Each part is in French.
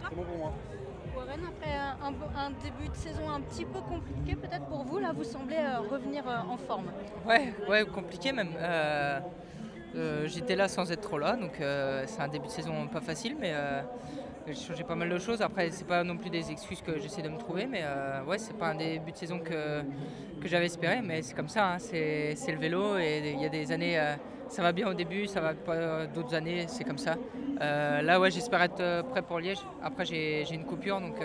C'est bon pour moi. Warren, après un début de saison un petit peu compliqué peut-être pour vous, là vous semblez revenir en forme. Ouais, compliqué même. J'étais là sans être trop là, donc c'est un début de saison pas facile, mais j'ai changé pas mal de choses. Après, c'est pas non plus des excuses que j'essaie de me trouver, mais ouais, c'est pas un début de saison que j'avais espéré, mais c'est comme ça, hein, c'est le vélo et il y a des années, ça va bien au début, ça va pas d'autres années, c'est comme ça. Là, ouais, j'espère être prêt pour Liège. Après, j'ai une coupure, donc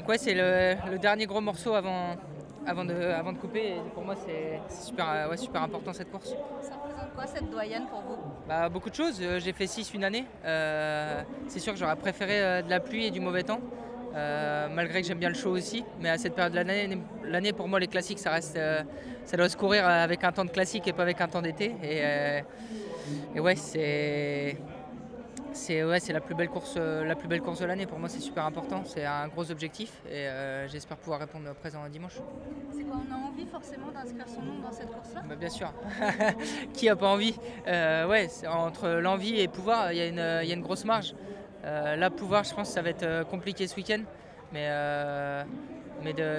ouais, c'est le dernier gros morceau avant de couper. Et pour moi, c'est super, ouais, super important cette course. Ça représente quoi cette doyenne pour vous? Bah, beaucoup de choses. J'ai fait 6 une année. C'est sûr que j'aurais préféré de la pluie et du mauvais temps. Malgré que j'aime bien le chaud aussi. Mais à cette période de l'année pour moi, les classiques, ça doit se courir avec un temps de classique et pas avec un temps d'été. Et ouais, c'est la plus belle course de l'année. Pour moi, c'est super important. C'est un gros objectif et j'espère pouvoir répondre présent dimanche. C'est quoi, on a envie forcément d'inscrire son nom dans cette course-là? Bah, bien sûr. Qui a pas envie? Ouais, entre l'envie et pouvoir, il y a une grosse marge. Là, pouvoir, je pense que ça va être compliqué ce week-end, mais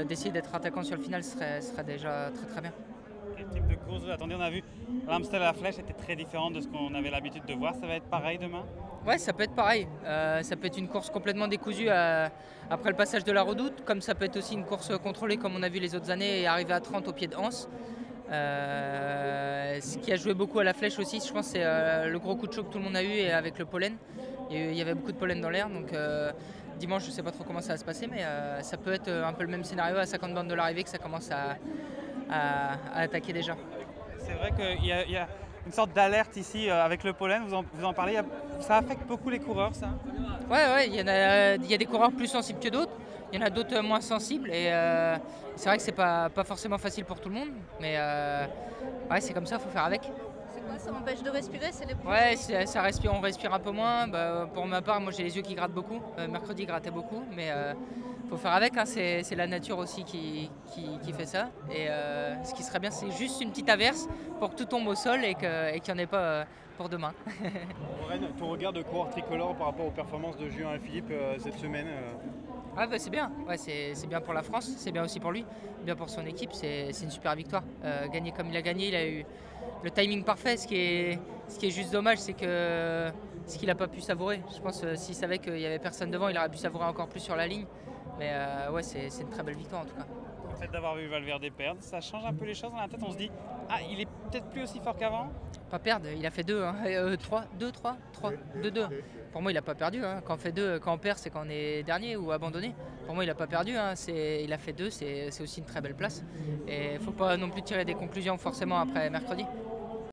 d'essayer d'être attaquant sur le final serait déjà très très bien. Quel type de course vous attendez? On a vu l'Amstel à la Flèche était très différente de ce qu'on avait l'habitude de voir. Ça va être pareil demain? Ouais, ça peut être pareil. Ça peut être une course complètement décousue après le passage de la Redoute, comme ça peut être aussi une course contrôlée comme on a vu les autres années et arriver à 30 au pied de Anse. Ce qui a joué beaucoup à la Flèche aussi, je pense, c'est le gros coup de chaud que tout le monde a eu et avec le pollen. Il y avait beaucoup de pollen dans l'air, donc dimanche, je ne sais pas trop comment ça va se passer, mais ça peut être un peu le même scénario à 50 bornes de l'arrivée que ça commence à attaquer déjà. C'est vrai qu'il y a une sorte d'alerte ici avec le pollen, vous en parlez, ça affecte beaucoup les coureurs ça? Ouais, il y a des coureurs plus sensibles que d'autres, il y en a d'autres moins sensibles et c'est vrai que c'est pas forcément facile pour tout le monde, mais ouais, c'est comme ça, il faut faire avec. C'est quoi, ça empêche de respirer? C'est les Ouais, on respire un peu moins. Bah, pour ma part, moi j'ai les yeux qui grattent beaucoup. Mercredi, il grattait beaucoup, mais faut faire avec, hein. C'est la nature aussi qui fait ça. Et ce qui serait bien, c'est juste une petite averse pour que tout tombe au sol et qu'il n'y en ait pas pour demain. Warren, ton regard de coureur tricolore par rapport aux performances de Julien Alaphilippe cette semaine Ah bah c'est bien, ouais, c'est bien pour la France, c'est bien aussi pour lui, bien pour son équipe, c'est une super victoire. Gagner comme il a gagné, il a eu le timing parfait. Ce qui est juste dommage, c'est que ce qu'il n'a pas pu savourer. Je pense que s'il savait qu'il n'y avait personne devant, il aurait pu savourer encore plus sur la ligne. Mais ouais, c'est une très belle victoire en tout cas. Le fait d'avoir vu Valverde perdre, ça change un peu les choses dans la tête, on se dit ah il est peut-être plus aussi fort qu'avant? Pas perdre, il a fait 2, hein. 3, 2, 3, 3, 2, 2. Pour moi, il n'a pas perdu, hein. Quand on fait 2, quand on perd, c'est quand on est dernier ou abandonné. Pour moi, il n'a pas perdu, hein. Il a fait 2, c'est aussi une très belle place. Et il ne faut pas non plus tirer des conclusions forcément après mercredi.